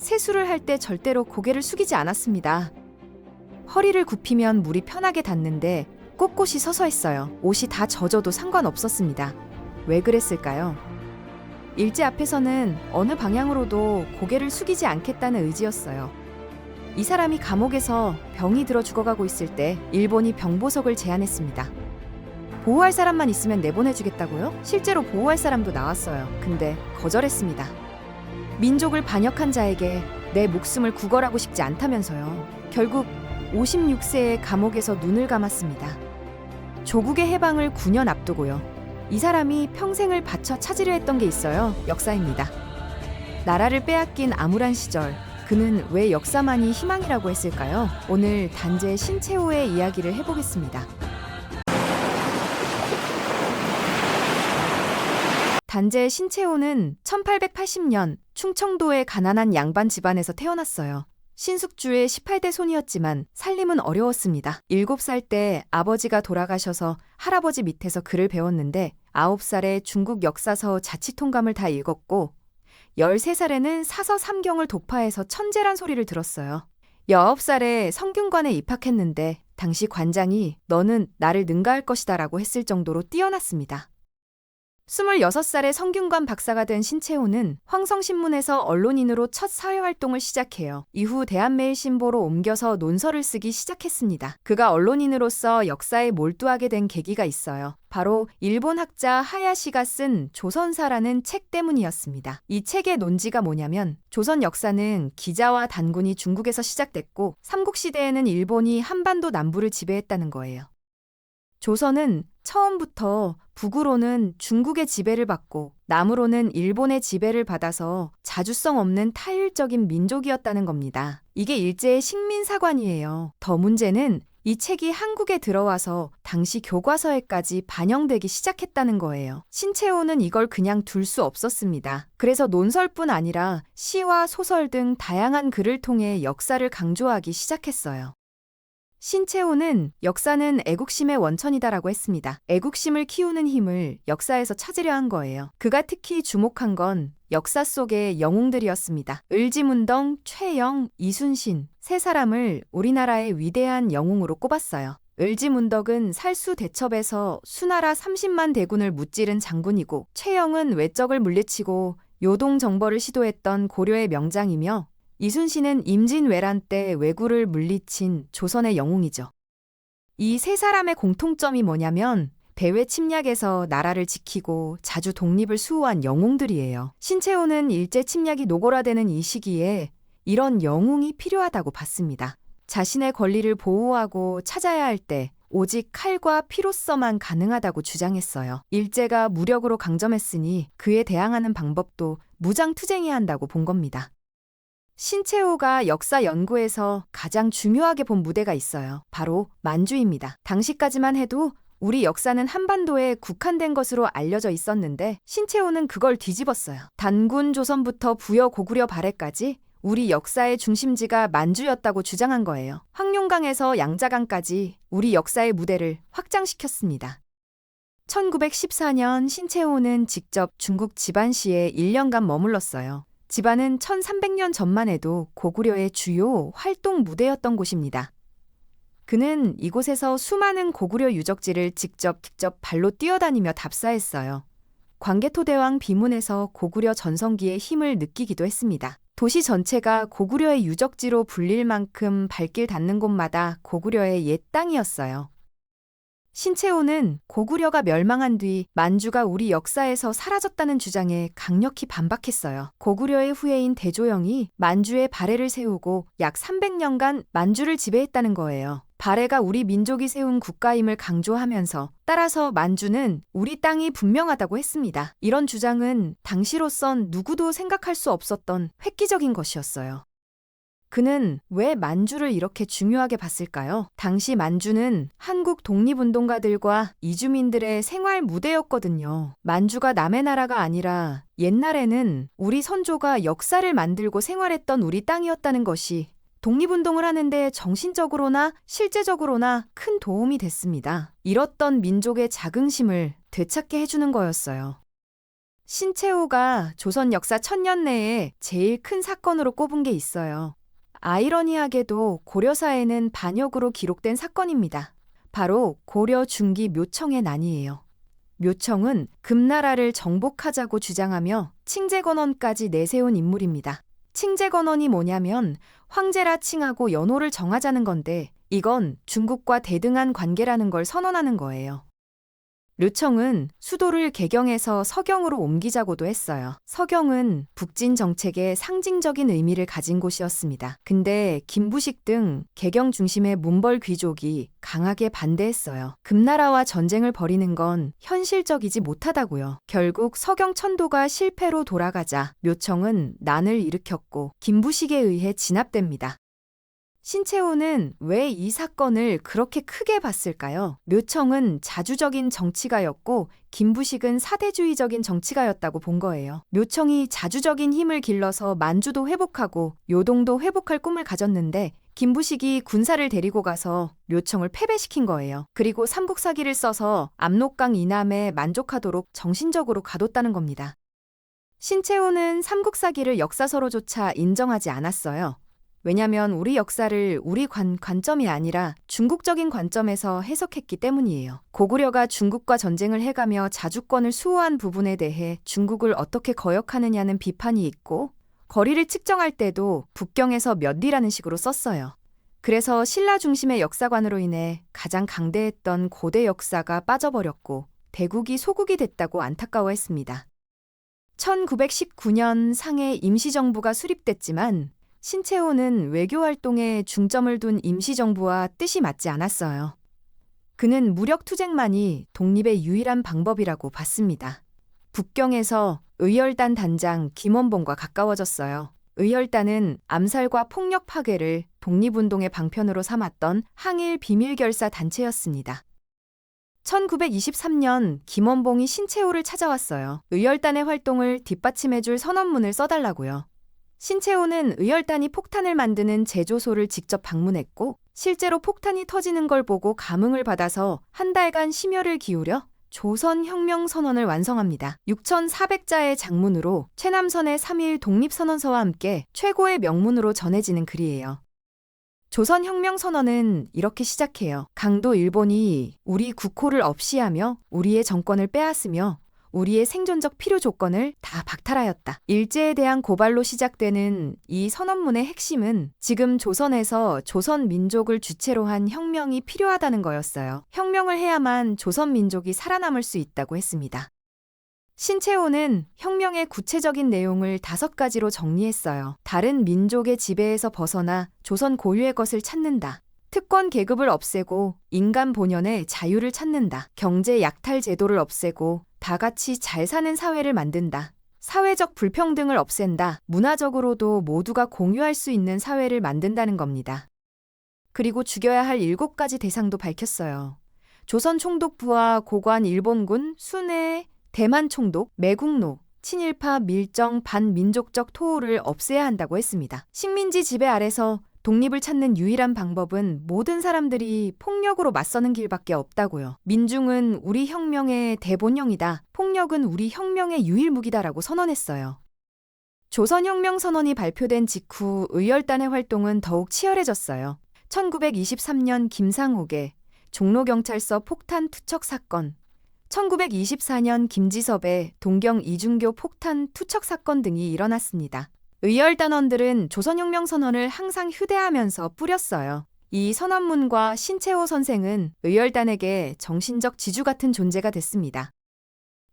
세수를 할 때 절대로 고개를 숙이지 않았습니다. 허리를 굽히면 물이 편하게 닿는데 꼿꼿이 서서 했어요. 옷이 다 젖어도 상관없었습니다. 왜 그랬을까요? 일제 앞에서는 어느 방향으로도 고개를 숙이지 않겠다는 의지였어요. 이 사람이 감옥에서 병이 들어 죽어가고 있을 때 일본이 병보석을 제안했습니다. 보호할 사람만 있으면 내보내주겠다고요? 실제로 보호할 사람도 나왔어요. 근데 거절했습니다. 민족을 반역한 자에게 내 목숨을 구걸하고 싶지 않다면서요. 결국 56세에 감옥에서 눈을 감았습니다. 조국의 해방을 9년 앞두고요. 이 사람이 평생을 바쳐 찾으려 했던 게 있어요. 역사입니다. 나라를 빼앗긴 암울한 시절, 그는 왜 역사만이 희망이라고 했을까요? 오늘 단재 신채호의 이야기를 해보겠습니다. 단재 신채호는 1880년 충청도의 가난한 양반 집안에서 태어났어요. 신숙주의 18대 손이었지만 살림은 어려웠습니다. 7살 때 아버지가 돌아가셔서 할아버지 밑에서 글을 배웠는데 9살에 중국 역사서 자치통감을 다 읽었고 13살에는 사서 삼경을 독파해서 천재란 소리를 들었어요. 19살에 성균관에 입학했는데 당시 관장이 너는 나를 능가할 것이다 라고 했을 정도로 뛰어났습니다. 26살에 성균관 박사가 된 신채호는 황성신문에서 언론인으로 첫 사회활동을 시작해요. 이후 대한매일신보로 옮겨서 논설을 쓰기 시작했습니다. 그가 언론인으로서 역사에 몰두하게 된 계기가 있어요. 바로 일본 학자 하야시가 쓴 조선사라는 책 때문이었습니다. 이 책의 논지가 뭐냐면 조선 역사는 기자와 단군이 중국에서 시작됐고 삼국시대에는 일본이 한반도 남부를 지배했다는 거예요. 조선은 처음부터 북으로는 중국의 지배를 받고 남으로는 일본의 지배를 받아서 자주성 없는 타율적인 민족이었다는 겁니다. 이게 일제의 식민사관이에요. 더 문제는 이 책이 한국에 들어와서 당시 교과서에까지 반영되기 시작했다는 거예요. 신채호는 이걸 그냥 둘 수 없었습니다. 그래서 논설뿐 아니라 시와 소설 등 다양한 글을 통해 역사를 강조하기 시작했어요. 신채호는 역사는 애국심의 원천이다라고 했습니다. 애국심을 키우는 힘을 역사에서 찾으려 한 거예요. 그가 특히 주목한 건 역사 속의 영웅들이었습니다. 을지문덕, 최영, 이순신 세 사람을 우리나라의 위대한 영웅으로 꼽았어요. 을지문덕은 살수대첩에서 수나라 30만 대군을 무찌른 장군이고 최영은 외적을 물리치고 요동정벌을 시도했던 고려의 명장이며 이순신은 임진왜란 때 왜구를 물리친 조선의 영웅이죠. 이 세 사람의 공통점이 뭐냐면 배회 침략에서 나라를 지키고 자주 독립을 수호한 영웅들이에요. 신채호는 일제 침략이 노골화되는 이 시기에 이런 영웅이 필요하다고 봤습니다. 자신의 권리를 보호하고 찾아야 할 때 오직 칼과 피로써만 가능하다고 주장했어요. 일제가 무력으로 강점했으니 그에 대항하는 방법도 무장투쟁해야 한다고 본 겁니다. 신채호가 역사 연구에서 가장 중요하게 본 무대가 있어요. 바로 만주입니다. 당시까지만 해도 우리 역사는 한반도에 국한된 것으로 알려져 있었는데 신채호는 그걸 뒤집었어요. 단군 조선부터 부여 고구려 발해까지 우리 역사의 중심지가 만주였다고 주장한 거예요. 황룡강에서 양자강까지 우리 역사의 무대를 확장시켰습니다. 1914년 신채호는 직접 중국 지반시에 1년간 머물렀어요. 지반은 1300년 전만 해도 고구려의 주요 활동 무대였던 곳입니다. 그는 이곳에서 수많은 고구려 유적지를 직접 발로 뛰어다니며 답사했어요. 광개토대왕 비문에서 고구려 전성기의 힘을 느끼기도 했습니다. 도시 전체가 고구려의 유적지로 불릴 만큼 발길 닿는 곳마다 고구려의 옛 땅이었어요. 신채호는 고구려가 멸망한 뒤 만주가 우리 역사에서 사라졌다는 주장에 강력히 반박했어요. 고구려의 후예인 대조영이 만주에 발해를 세우고 약 300년간 만주를 지배했다는 거예요. 발해가 우리 민족이 세운 국가임을 강조하면서 따라서 만주는 우리 땅이 분명하다고 했습니다. 이런 주장은 당시로선 누구도 생각할 수 없었던 획기적인 것이었어요. 그는 왜 만주를 이렇게 중요하게 봤을까요? 당시 만주는 한국 독립운동가들과 이주민들의 생활 무대였거든요. 만주가 남의 나라가 아니라 옛날에는 우리 선조가 역사를 만들고 생활했던 우리 땅이었다는 것이 독립운동을 하는데 정신적으로나 실제적으로나 큰 도움이 됐습니다. 잃었던 민족의 자긍심을 되찾게 해주는 거였어요. 신채호가 조선 역사 1000년 내에 제일 큰 사건으로 꼽은 게 있어요. 아이러니하게도 고려사에는 반역으로 기록된 사건입니다. 바로 고려 중기 묘청의 난이에요. 묘청은 금나라를 정복하자고 주장하며 칭제건원까지 내세운 인물입니다. 칭제건원이 뭐냐면 황제라 칭하고 연호를 정하자는 건데 이건 중국과 대등한 관계라는 걸 선언하는 거예요. 묘청은 수도를 개경에서 서경으로 옮기자고도 했어요. 서경은 북진 정책의 상징적인 의미를 가진 곳이었습니다. 근데 김부식 등 개경 중심의 문벌 귀족이 강하게 반대했어요. 금나라와 전쟁을 벌이는 건 현실적이지 못하다고요. 결국 서경 천도가 실패로 돌아가자 묘청은 난을 일으켰고 김부식에 의해 진압됩니다. 신채호는 왜 이 사건을 그렇게 크게 봤을까요? 묘청은 자주적인 정치가였고 김부식은 사대주의적인 정치가였다고 본 거예요. 묘청이 자주적인 힘을 길러서 만주도 회복하고 요동도 회복할 꿈을 가졌는데 김부식이 군사를 데리고 가서 묘청을 패배시킨 거예요. 그리고 삼국사기를 써서 압록강 이남에 만족하도록 정신적으로 가뒀다는 겁니다. 신채호는 삼국사기를 역사서로조차 인정하지 않았어요. 왜냐면 우리 역사를 우리 관점이 아니라 중국적인 관점에서 해석했기 때문이에요. 고구려가 중국과 전쟁을 해가며 자주권을 수호한 부분에 대해 중국을 어떻게 거역하느냐는 비판이 있고 거리를 측정할 때도 북경에서 몇 리라는 식으로 썼어요. 그래서 신라 중심의 역사관으로 인해 가장 강대했던 고대 역사가 빠져버렸고 대국이 소국이 됐다고 안타까워했습니다. 1919년 상해 임시정부가 수립됐지만 신채호는 외교활동에 중점을 둔 임시정부와 뜻이 맞지 않았어요. 그는 무력투쟁만이 독립의 유일한 방법이라고 봤습니다. 북경에서 의열단 단장 김원봉과 가까워졌어요. 의열단은 암살과 폭력 파괴를 독립운동의 방편으로 삼았던 항일 비밀결사 단체였습니다. 1923년 김원봉이 신채호를 찾아왔어요. 의열단의 활동을 뒷받침해줄 선언문을 써달라고요. 신채호는 의열단이 폭탄을 만드는 제조소를 직접 방문했고 실제로 폭탄이 터지는 걸 보고 감흥을 받아서 한 달간 심혈을 기울여 조선혁명선언을 완성합니다. 6,400자의 장문으로 최남선의 3.1 독립선언서와 함께 최고의 명문으로 전해지는 글이에요. 조선혁명선언은 이렇게 시작해요. 강도 일본이 우리 국호를 없이하며 우리의 정권을 빼앗으며 우리의 생존적 필요 조건을 다 박탈하였다. 일제에 대한 고발로 시작되는 이 선언문의 핵심은 지금 조선에서 조선 민족을 주체로 한 혁명이 필요하다는 거였어요. 혁명을 해야만 조선 민족이 살아남을 수 있다고 했습니다. 신채호는 혁명의 구체적인 내용을 5가지로 정리했어요. 다른 민족의 지배에서 벗어나 조선 고유의 것을 찾는다. 특권 계급을 없애고 인간 본연의 자유를 찾는다. 경제 약탈 제도를 없애고 다 같이 잘 사는 사회를 만든다. 사회적 불평등을 없앤다. 문화적으로도 모두가 공유할 수 있는 사회를 만든다는 겁니다. 그리고 죽여야 할 7가지 대상도 밝혔어요. 조선 총독부와 고관 일본군, 순회, 대만 총독, 매국노, 친일파, 밀정, 반민족적 토호를 없애야 한다고 했습니다. 식민지 지배 아래서 독립을 찾는 유일한 방법은 모든 사람들이 폭력으로 맞서는 길밖에 없다고요. 민중은 우리 혁명의 대본령이다. 폭력은 우리 혁명의 유일무기다라고 선언했어요. 조선혁명선언이 발표된 직후 의열단의 활동은 더욱 치열해졌어요. 1923년 김상옥의 종로경찰서 폭탄 투척 사건, 1924년 김지섭의 동경 이중교 폭탄 투척 사건 등이 일어났습니다. 의열단원들은 조선혁명선언을 항상 휴대하면서 뿌렸어요. 이 선언문과 신채호 선생은 의열단에게 정신적 지주 같은 존재가 됐습니다.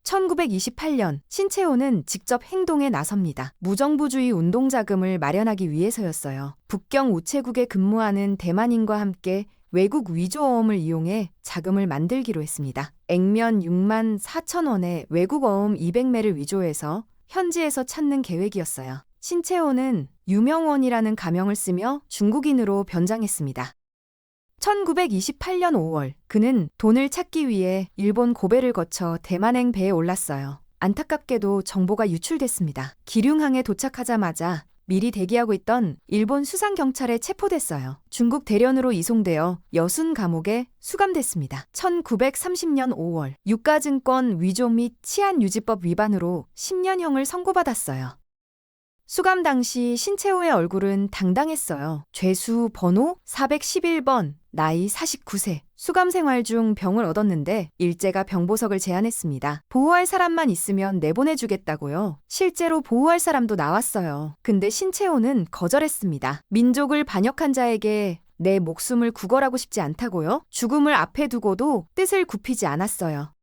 1928년 신채호는 직접 행동에 나섭니다. 무정부주의 운동자금을 마련하기 위해서였어요. 북경 우체국에 근무하는 대만인과 함께 외국 위조어음을 이용해 자금을 만들기로 했습니다. 액면 6만 4천 원에 외국 어음 200매를 위조해서 현지에서 찾는 계획이었어요. 신채호는 유명원이라는 가명을 쓰며 중국인으로 변장했습니다. 1928년 5월 그는 돈을 찾기 위해 일본 고베를 거쳐 대만행 배에 올랐어요. 안타깝게도 정보가 유출됐습니다. 기륭항에 도착하자마자 미리 대기하고 있던 일본 수상경찰에 체포됐어요. 중국 대련으로 이송되어 여순 감옥에 수감됐습니다. 1930년 5월 유가증권 위조 및 치안유지법 위반으로 10년형을 선고받았어요. 수감 당시 신채호의 얼굴은 당당했어요. 죄수 번호 411번, 나이 49세. 수감 생활 중 병을 얻었는데 일제가 병보석을 제안했습니다. 보호할 사람만 있으면 내보내주겠다고요. 실제로 보호할 사람도 나왔어요. 근데 신채호는 거절했습니다. 민족을 반역한 자에게 내 목숨을 구걸하고 싶지 않다고요? 죽음을 앞에 두고도 뜻을 굽히지 않았어요.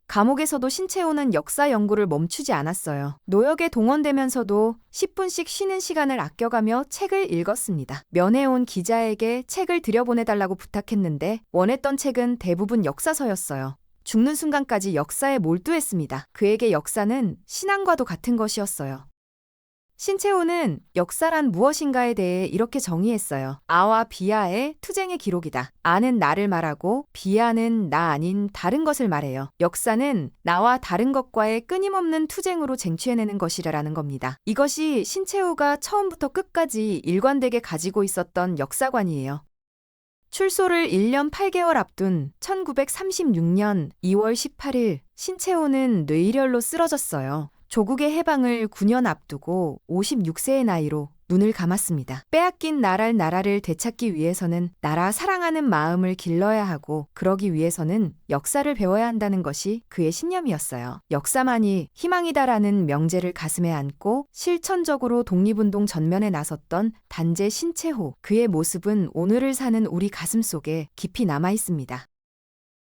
감옥에서도 신채호는 역사 연구를 멈추지 않았어요. 노역에 동원되면서도 10분씩 쉬는 시간을 아껴가며 책을 읽었습니다. 면회온 기자에게 책을 들여보내달라고 부탁했는데 원했던 책은 대부분 역사서였어요. 죽는 순간까지 역사에 몰두했습니다. 그에게 역사는 신앙과도 같은 것이었어요. 신채호는 역사란 무엇인가에 대해 이렇게 정의했어요. 아와 비아의 투쟁의 기록이다. 아는 나를 말하고 비아는 나 아닌 다른 것을 말해요. 역사는 나와 다른 것과의 끊임없는 투쟁으로 쟁취해내는 것이라는 겁니다. 이것이 신채호가 처음부터 끝까지 일관되게 가지고 있었던 역사관이에요. 출소를 1년 8개월 앞둔 1936년 2월 18일 신채호는 뇌일혈로 쓰러졌어요. 조국의 해방을 9년 앞두고 56세의 나이로 눈을 감았습니다. 빼앗긴 나라를 되찾기 위해서는 나라 사랑하는 마음을 길러야 하고 그러기 위해서는 역사를 배워야 한다는 것이 그의 신념이었어요. 역사만이 희망이다라는 명제를 가슴에 안고 실천적으로 독립운동 전면에 나섰던 단재 신채호. 그의 모습은 오늘을 사는 우리 가슴 속에 깊이 남아 있습니다.